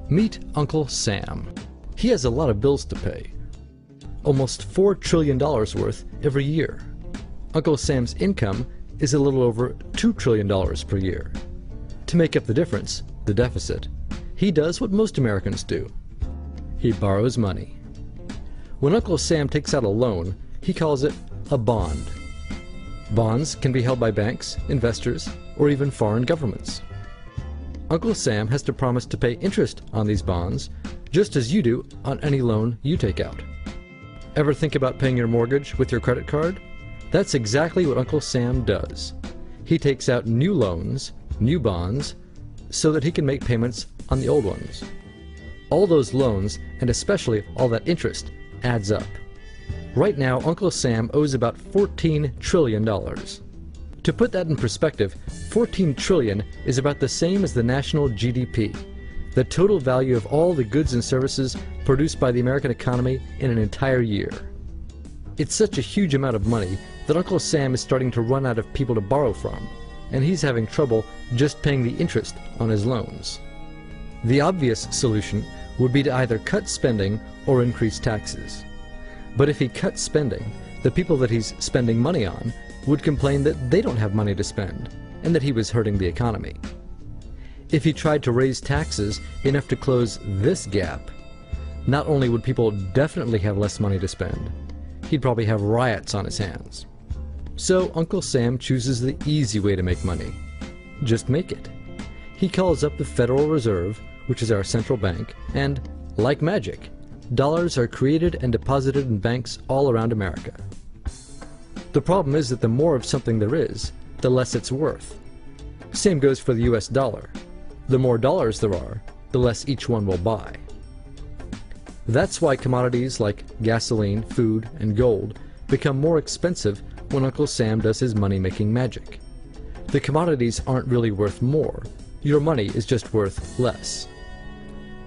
Meet Uncle Sam. He has a lot of bills to pay. Almost $4 trillion worth every year. Uncle Sam's income is a little over $2 trillion per year. To make up the difference, the deficit, he does what most Americans do. He borrows money. When Uncle Sam takes out a loan, he calls it a bond. Bonds can be held by banks, investors, or even foreign governments. Uncle Sam has to promise to pay interest on these bonds, just as you do on any loan you take out. Ever think about paying your mortgage with your credit card? That's exactly what Uncle Sam does. He takes out new loans, new bonds, so that he can make payments on the old ones. All those loans, and especially all that interest, adds up. Right now, Uncle Sam owes about $14 trillion. To put that in perspective, 14 trillion is about the same as the national GDP, the total value of all the goods and services produced by the American economy in an entire year. It's such a huge amount of money that Uncle Sam is starting to run out of people to borrow from, and he's having trouble just paying the interest on his loans. The obvious solution would be to either cut spending or increase taxes. But if he cuts spending, the people that he's spending money on would complain that they don't have money to spend, and that he was hurting the economy. If he tried to raise taxes enough to close this gap, not only would people definitely have less money to spend, he'd probably have riots on his hands. So Uncle Sam chooses the easy way to make money. Just make it. He calls up the Federal Reserve, which is our central bank, and, like magic, dollars are created and deposited in banks all around America. The problem is that the more of something there is, the less it's worth. Same goes for the US dollar. The more dollars there are, the less each one will buy. That's why commodities like gasoline, food, and gold become more expensive when Uncle Sam does his money-making magic. The commodities aren't really worth more. Your money is just worth less.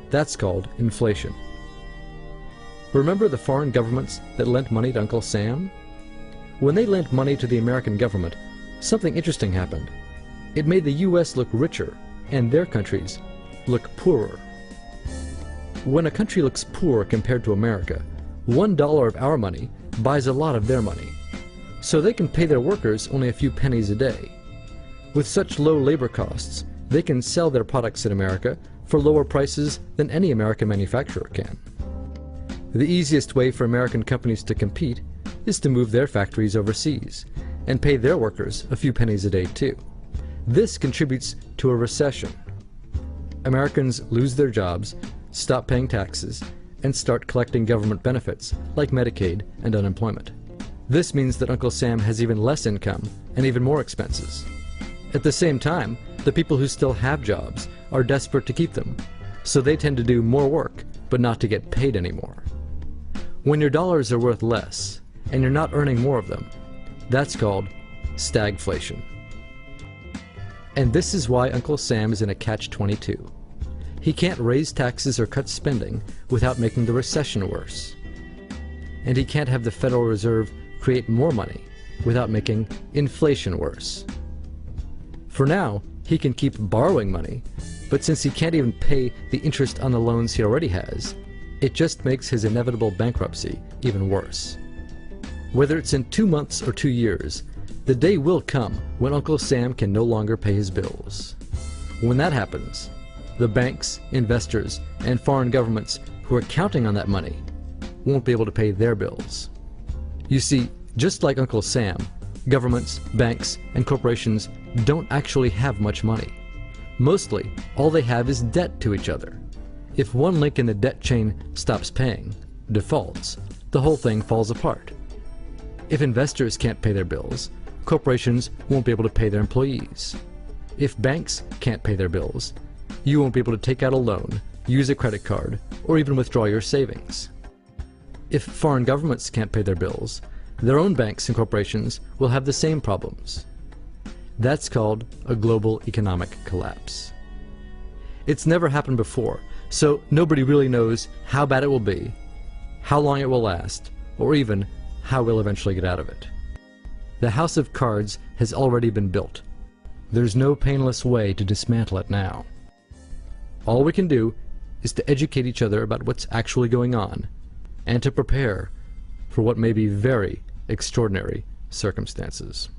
That's called inflation. Remember the foreign governments that lent money to Uncle Sam? When they lent money to the American government, something interesting happened. It made the US look richer, and their countries look poorer. When a country looks poor compared to America, $1 of our money buys a lot of their money. So they can pay their workers only a few pennies a day. With such low labor costs, they can sell their products in America for lower prices than any American manufacturer can. The easiest way for American companies to compete is to move their factories overseas and pay their workers a few pennies a day too. This contributes to a recession. Americans lose their jobs, stop paying taxes, and start collecting government benefits like Medicaid and unemployment. This means that Uncle Sam has even less income and even more expenses. At the same time, the people who still have jobs are desperate to keep them, so they tend to do more work but not to get paid anymore. When your dollars are worth less and you're not earning more of them, that's called stagflation. And this is why Uncle Sam is in a catch-22. He can't raise taxes or cut spending without making the recession worse. And he can't have the Federal Reserve create more money without making inflation worse. For now, he can keep borrowing money, but since he can't even pay the interest on the loans he already has, it just makes his inevitable bankruptcy even worse. Whether it's in 2 months or 2 years, the day will come when Uncle Sam can no longer pay his bills. When that happens, the banks, investors, and foreign governments who are counting on that money won't be able to pay their bills. You see, just like Uncle Sam, governments, banks, and corporations don't actually have much money. Mostly, all they have is debt to each other. If one link in the debt chain stops paying, defaults, the whole thing falls apart. If investors can't pay their bills, corporations won't be able to pay their employees. If banks can't pay their bills, you won't be able to take out a loan, use a credit card, or even withdraw your savings. If foreign governments can't pay their bills, their own banks and corporations will have the same problems. That's called a global economic collapse. It's never happened before, so nobody really knows how bad it will be, how long it will last, or even how we'll eventually get out of it. The house of cards has already been built. There's no painless way to dismantle it now. All we can do is to educate each other about what's actually going on, and to prepare for what may be very extraordinary circumstances.